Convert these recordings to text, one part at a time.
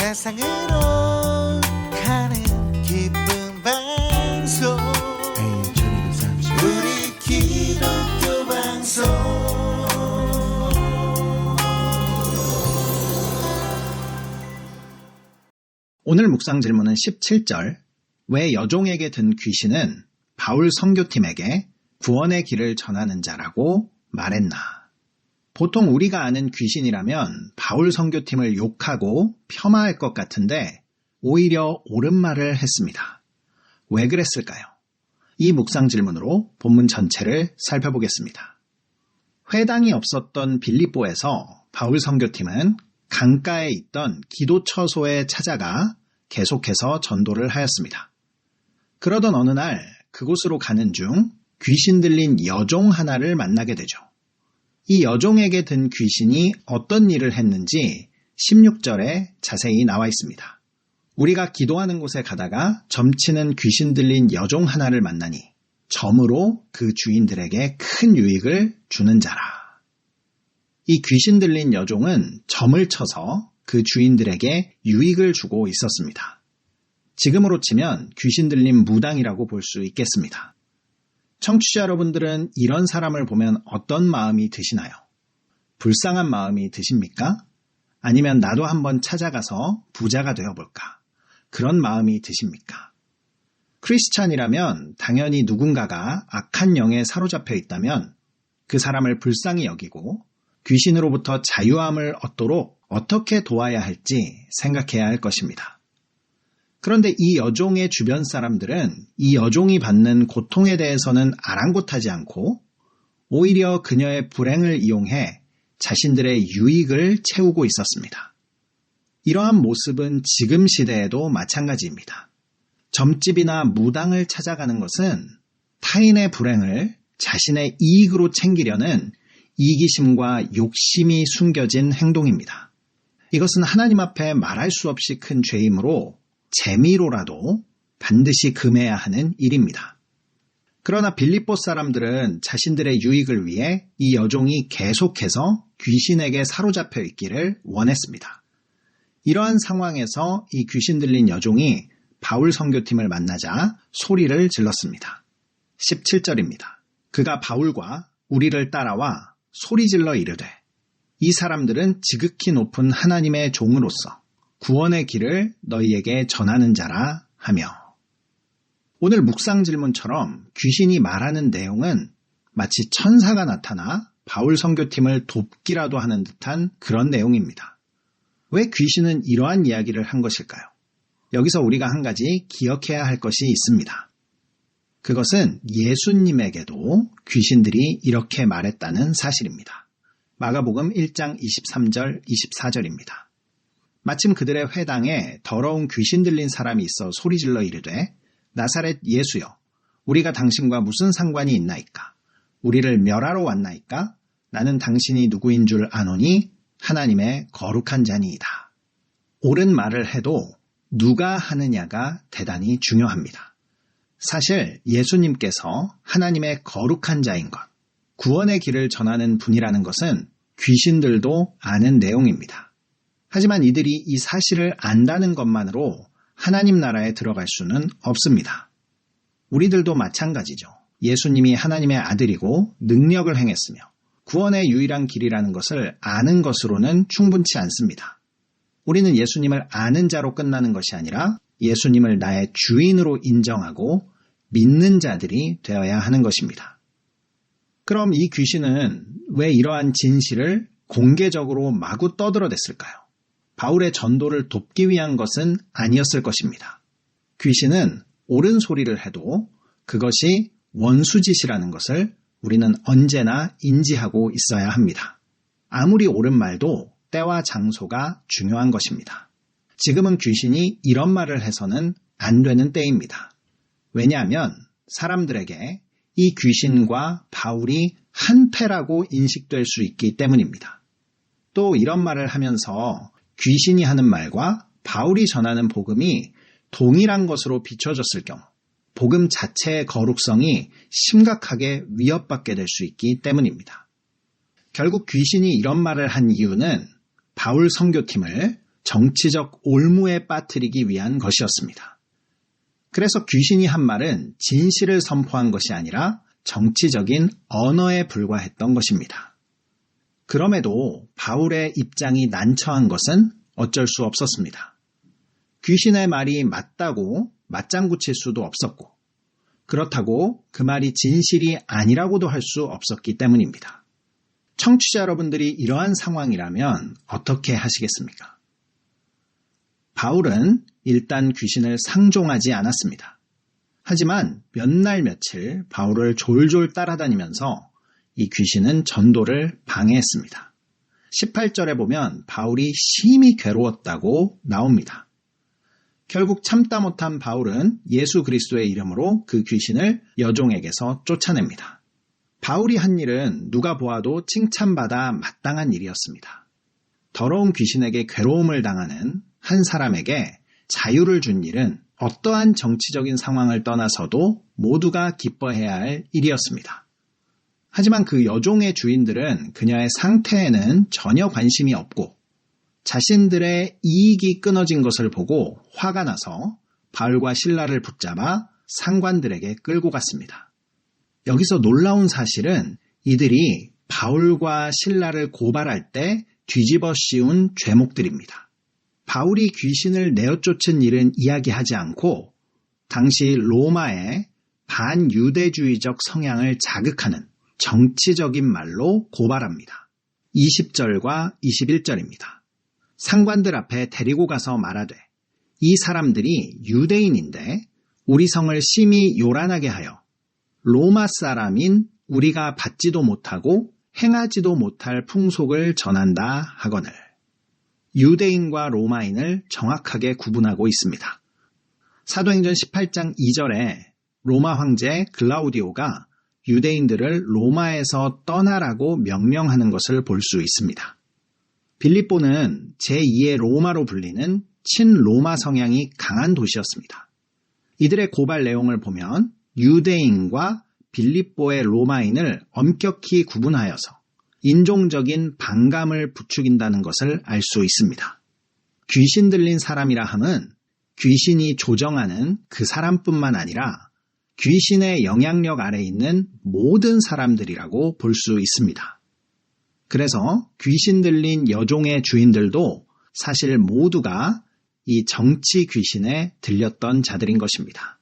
세상으로 가는 기쁜 방송 우리 기독교 방송 오늘 묵상 질문은 17절. 왜 여종에게 든 귀신은 바울 선교팀에게 구원의 길을 전하는 자라고 말했나? 보통 우리가 아는 귀신이라면 바울 선교팀을 욕하고 폄하할 것 같은데 오히려 옳은 말을 했습니다. 왜 그랬을까요? 이 묵상 질문으로 본문 전체를 살펴보겠습니다. 회당이 없었던 빌립보에서 바울 선교팀은 강가에 있던 기도처소에 찾아가 계속해서 전도를 하였습니다. 그러던 어느 날 그곳으로 가는 중 귀신 들린 여종 하나를 만나게 되죠. 이 여종에게 든 귀신이 어떤 일을 했는지 16절에 자세히 나와 있습니다. 우리가 기도하는 곳에 가다가 점치는 귀신 들린 여종 하나를 만나니 점으로 그 주인들에게 큰 유익을 주는 자라. 이 귀신 들린 여종은 점을 쳐서 그 주인들에게 유익을 주고 있었습니다. 지금으로 치면 귀신 들린 무당이라고 볼 수 있겠습니다. 청취자 여러분들은 이런 사람을 보면 어떤 마음이 드시나요? 불쌍한 마음이 드십니까? 아니면 나도 한번 찾아가서 부자가 되어볼까? 그런 마음이 드십니까? 크리스찬이라면 당연히 누군가가 악한 영에 사로잡혀 있다면 그 사람을 불쌍히 여기고 귀신으로부터 자유함을 얻도록 어떻게 도와야 할지 생각해야 할 것입니다. 그런데 이 여종의 주변 사람들은 이 여종이 받는 고통에 대해서는 아랑곳하지 않고 오히려 그녀의 불행을 이용해 자신들의 유익을 채우고 있었습니다. 이러한 모습은 지금 시대에도 마찬가지입니다. 점집이나 무당을 찾아가는 것은 타인의 불행을 자신의 이익으로 챙기려는 이기심과 욕심이 숨겨진 행동입니다. 이것은 하나님 앞에 말할 수 없이 큰 죄이므로 재미로라도 반드시 금해야 하는 일입니다. 그러나 빌립보 사람들은 자신들의 유익을 위해 이 여종이 계속해서 귀신에게 사로잡혀 있기를 원했습니다. 이러한 상황에서 이 귀신 들린 여종이 바울 선교팀을 만나자 소리를 질렀습니다. 17절입니다. 그가 바울과 우리를 따라와 소리질러 이르되 이 사람들은 지극히 높은 하나님의 종으로서 구원의 길을 너희에게 전하는 자라 하며. 오늘 묵상 질문처럼 귀신이 말하는 내용은 마치 천사가 나타나 바울 선교팀을 돕기라도 하는 듯한 그런 내용입니다. 왜 귀신은 이러한 이야기를 한 것일까요? 여기서 우리가 한 가지 기억해야 할 것이 있습니다. 그것은 예수님에게도 귀신들이 이렇게 말했다는 사실입니다. 마가복음 1장 23절, 24절입니다. 마침 그들의 회당에 더러운 귀신 들린 사람이 있어 소리질러 이르되 나사렛 예수여 우리가 당신과 무슨 상관이 있나이까? 우리를 멸하러 왔나이까? 나는 당신이 누구인 줄 아노니 하나님의 거룩한 자니이다. 옳은 말을 해도 누가 하느냐가 대단히 중요합니다. 사실 예수님께서 하나님의 거룩한 자인 것, 구원의 길을 전하는 분이라는 것은 귀신들도 아는 내용입니다. 하지만 이들이 이 사실을 안다는 것만으로 하나님 나라에 들어갈 수는 없습니다. 우리들도 마찬가지죠. 예수님이 하나님의 아들이고 능력을 행했으며 구원의 유일한 길이라는 것을 아는 것으로는 충분치 않습니다. 우리는 예수님을 아는 자로 끝나는 것이 아니라 예수님을 나의 주인으로 인정하고 믿는 자들이 되어야 하는 것입니다. 그럼 이 귀신은 왜 이러한 진실을 공개적으로 마구 떠들어댔을까요? 바울의 전도를 돕기 위한 것은 아니었을 것입니다. 귀신은 옳은 소리를 해도 그것이 원수짓이라는 것을 우리는 언제나 인지하고 있어야 합니다. 아무리 옳은 말도 때와 장소가 중요한 것입니다. 지금은 귀신이 이런 말을 해서는 안 되는 때입니다. 왜냐하면 사람들에게 이 귀신과 바울이 한패라고 인식될 수 있기 때문입니다. 또 이런 말을 하면서 귀신이 하는 말과 바울이 전하는 복음이 동일한 것으로 비춰졌을 경우 복음 자체의 거룩성이 심각하게 위협받게 될 수 있기 때문입니다. 결국 귀신이 이런 말을 한 이유는 바울 선교팀을 정치적 올무에 빠뜨리기 위한 것이었습니다. 그래서 귀신이 한 말은 진실을 선포한 것이 아니라 정치적인 언어에 불과했던 것입니다. 그럼에도 바울의 입장이 난처한 것은 어쩔 수 없었습니다. 귀신의 말이 맞다고 맞장구 칠 수도 없었고, 그렇다고 그 말이 진실이 아니라고도 할 수 없었기 때문입니다. 청취자 여러분들이 이러한 상황이라면 어떻게 하시겠습니까? 바울은 일단 귀신을 상종하지 않았습니다. 하지만 몇 날 며칠 바울을 졸졸 따라다니면서 이 귀신은 전도를 방해했습니다. 18절에 보면 바울이 심히 괴로웠다고 나옵니다. 결국 참다 못한 바울은 예수 그리스도의 이름으로 그 귀신을 여종에게서 쫓아냅니다. 바울이 한 일은 누가 보아도 칭찬받아 마땅한 일이었습니다. 더러운 귀신에게 괴로움을 당하는 한 사람에게 자유를 준 일은 어떠한 정치적인 상황을 떠나서도 모두가 기뻐해야 할 일이었습니다. 하지만 그 여종의 주인들은 그녀의 상태에는 전혀 관심이 없고 자신들의 이익이 끊어진 것을 보고 화가 나서 바울과 실라를 붙잡아 상관들에게 끌고 갔습니다. 여기서 놀라운 사실은 이들이 바울과 실라를 고발할 때 뒤집어 씌운 죄목들입니다. 바울이 귀신을 내어쫓은 일은 이야기하지 않고 당시 로마의 반유대주의적 성향을 자극하는 정치적인 말로 고발합니다. 20절과 21절입니다. 상관들 앞에 데리고 가서 말하되 이 사람들이 유대인인데 우리 성을 심히 요란하게 하여 로마 사람인 우리가 받지도 못하고 행하지도 못할 풍속을 전한다 하거늘. 유대인과 로마인을 정확하게 구분하고 있습니다. 사도행전 18장 2절에 로마 황제 글라우디오가 유대인들을 로마에서 떠나라고 명령하는 것을 볼 수 있습니다. 빌립보는 제2의 로마로 불리는 친로마 성향이 강한 도시였습니다. 이들의 고발 내용을 보면 유대인과 빌립보의 로마인을 엄격히 구분하여서 인종적인 반감을 부추긴다는 것을 알 수 있습니다. 귀신 들린 사람이라 함은 귀신이 조정하는 그 사람뿐만 아니라 귀신의 영향력 아래 있는 모든 사람들이라고 볼 수 있습니다. 그래서 귀신 들린 여종의 주인들도 사실 모두가 이 정치 귀신에 들렸던 자들인 것입니다.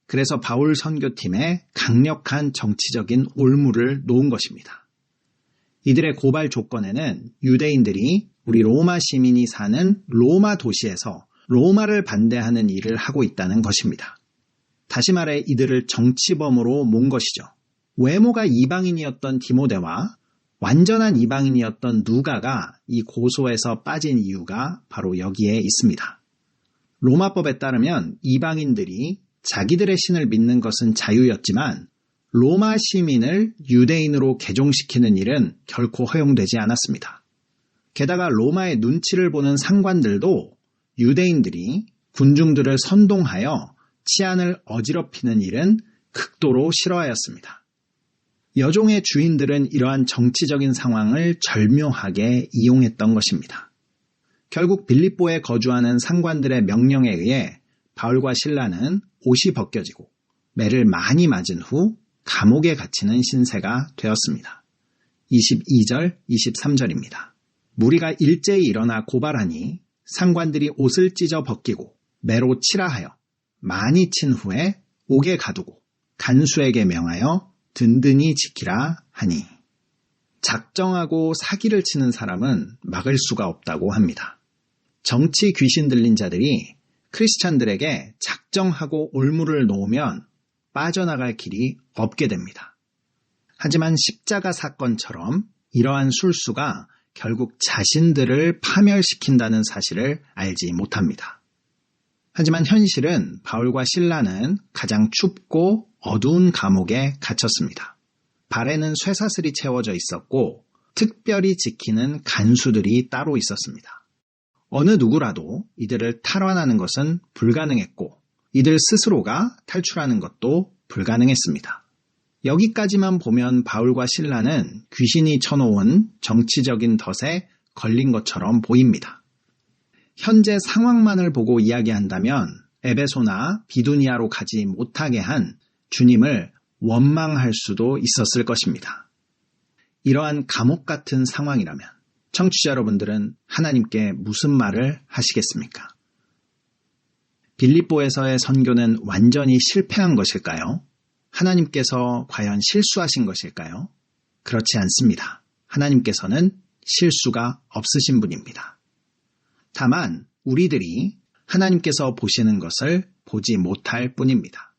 그래서 바울 선교팀에 강력한 정치적인 올무를 놓은 것입니다. 이들의 고발 조건에는 유대인들이 우리 로마 시민이 사는 로마 도시에서 로마를 반대하는 일을 하고 있다는 것입니다. 다시 말해 이들을 정치범으로 모은 것이죠. 외모가 이방인이었던 디모데와 완전한 이방인이었던 누가가 이 고소에서 빠진 이유가 바로 여기에 있습니다. 로마법에 따르면 이방인들이 자기들의 신을 믿는 것은 자유였지만 로마 시민을 유대인으로 개종시키는 일은 결코 허용되지 않았습니다. 게다가 로마의 눈치를 보는 상관들도 유대인들이 군중들을 선동하여 치안을 어지럽히는 일은 극도로 싫어하였습니다. 여종의 주인들은 이러한 정치적인 상황을 절묘하게 이용했던 것입니다. 결국 빌립보에 거주하는 상관들의 명령에 의해 바울과 실라는 옷이 벗겨지고 매를 많이 맞은 후 감옥에 갇히는 신세가 되었습니다. 22절, 23절입니다. 무리가 일제히 일어나 고발하니 상관들이 옷을 찢어 벗기고 매로 치라 하여 많이 친 후에 옥에 가두고 간수에게 명하여 든든히 지키라 하니. 작정하고 사기를 치는 사람은 막을 수가 없다고 합니다. 정치 귀신 들린 자들이 크리스찬들에게 작정하고 올무를 놓으면 빠져나갈 길이 없게 됩니다. 하지만 십자가 사건처럼 이러한 술수가 결국 자신들을 파멸시킨다는 사실을 알지 못합니다. 하지만 현실은 바울과 실라는 가장 춥고 어두운 감옥에 갇혔습니다. 발에는 쇠사슬이 채워져 있었고 특별히 지키는 간수들이 따로 있었습니다. 어느 누구라도 이들을 탈환하는 것은 불가능했고 이들 스스로가 탈출하는 것도 불가능했습니다. 여기까지만 보면 바울과 실라는 귀신이 쳐놓은 정치적인 덫에 걸린 것처럼 보입니다. 현재 상황만을 보고 이야기한다면 에베소나 비두니아로 가지 못하게 한 주님을 원망할 수도 있었을 것입니다. 이러한 감옥 같은 상황이라면 청취자 여러분들은 하나님께 무슨 말을 하시겠습니까? 빌립보에서의 선교는 완전히 실패한 것일까요? 하나님께서 과연 실수하신 것일까요? 그렇지 않습니다. 하나님께서는 실수가 없으신 분입니다. 다만 우리들이 하나님께서 보시는 것을 보지 못할 뿐입니다.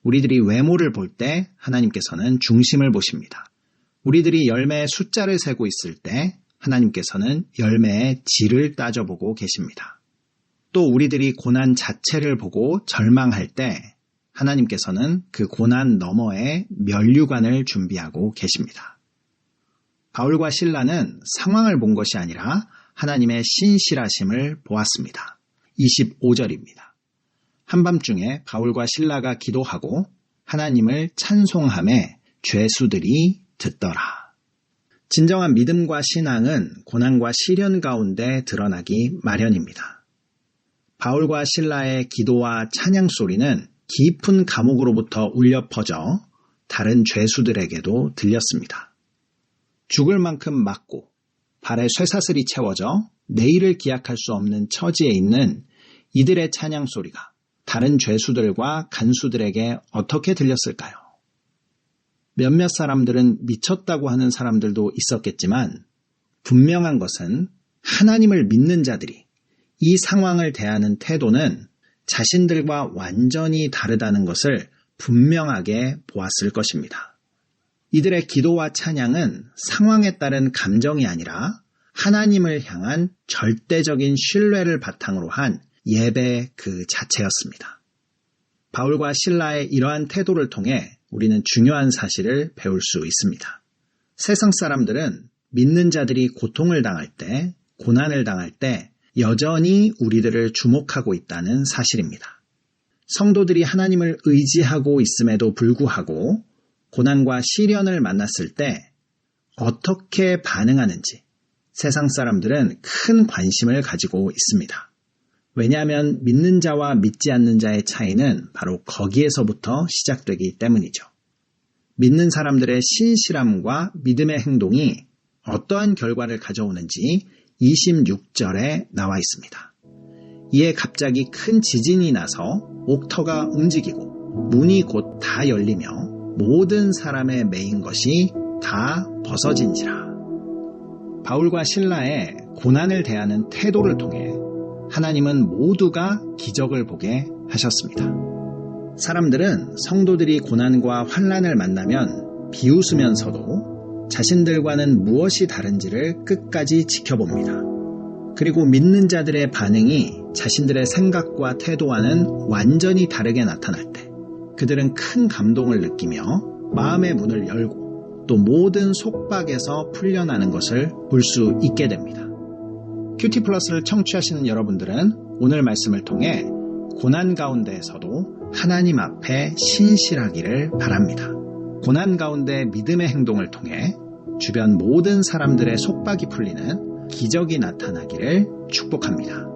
우리들이 외모를 볼 때 하나님께서는 중심을 보십니다. 우리들이 열매의 숫자를 세고 있을 때 하나님께서는 열매의 질을 따져보고 계십니다. 또 우리들이 고난 자체를 보고 절망할 때 하나님께서는 그 고난 너머에 면류관을 준비하고 계십니다. 바울과 실라는 상황을 본 것이 아니라 하나님의 신실하심을 보았습니다. 25절입니다. 한밤중에 바울과 실라가 기도하고 하나님을 찬송하며 죄수들이 듣더라. 진정한 믿음과 신앙은 고난과 시련 가운데 드러나기 마련입니다. 바울과 실라의 기도와 찬양 소리는 깊은 감옥으로부터 울려 퍼져 다른 죄수들에게도 들렸습니다. 죽을 만큼 맞고 발에 쇠사슬이 채워져 내일을 기약할 수 없는 처지에 있는 이들의 찬양 소리가 다른 죄수들과 간수들에게 어떻게 들렸을까요? 몇몇 사람들은 미쳤다고 하는 사람들도 있었겠지만 분명한 것은 하나님을 믿는 자들이 이 상황을 대하는 태도는 자신들과 완전히 다르다는 것을 분명하게 보았을 것입니다. 이들의 기도와 찬양은 상황에 따른 감정이 아니라 하나님을 향한 절대적인 신뢰를 바탕으로 한 예배 그 자체였습니다. 바울과 실라의 이러한 태도를 통해 우리는 중요한 사실을 배울 수 있습니다. 세상 사람들은 믿는 자들이 고통을 당할 때, 고난을 당할 때 여전히 우리들을 주목하고 있다는 사실입니다. 성도들이 하나님을 의지하고 있음에도 불구하고 고난과 시련을 만났을 때 어떻게 반응하는지 세상 사람들은 큰 관심을 가지고 있습니다. 왜냐하면 믿는 자와 믿지 않는 자의 차이는 바로 거기에서부터 시작되기 때문이죠. 믿는 사람들의 신실함과 믿음의 행동이 어떠한 결과를 가져오는지 26절에 나와 있습니다. 이에 갑자기 큰 지진이 나서 옥터가 움직이고 문이 곧 다 열리며 모든 사람의 매인 것이 다 벗어진지라. 바울과 실라의 고난을 대하는 태도를 통해 하나님은 모두가 기적을 보게 하셨습니다. 사람들은 성도들이 고난과 환난을 만나면 비웃으면서도 자신들과는 무엇이 다른지를 끝까지 지켜봅니다. 그리고 믿는 자들의 반응이 자신들의 생각과 태도와는 완전히 다르게 나타날 때 그들은 큰 감동을 느끼며 마음의 문을 열고 또 모든 속박에서 풀려나는 것을 볼 수 있게 됩니다. 큐티 플러스를 청취하시는 여러분들은 오늘 말씀을 통해 고난 가운데에서도 하나님 앞에 신실하기를 바랍니다. 고난 가운데 믿음의 행동을 통해 주변 모든 사람들의 속박이 풀리는 기적이 나타나기를 축복합니다.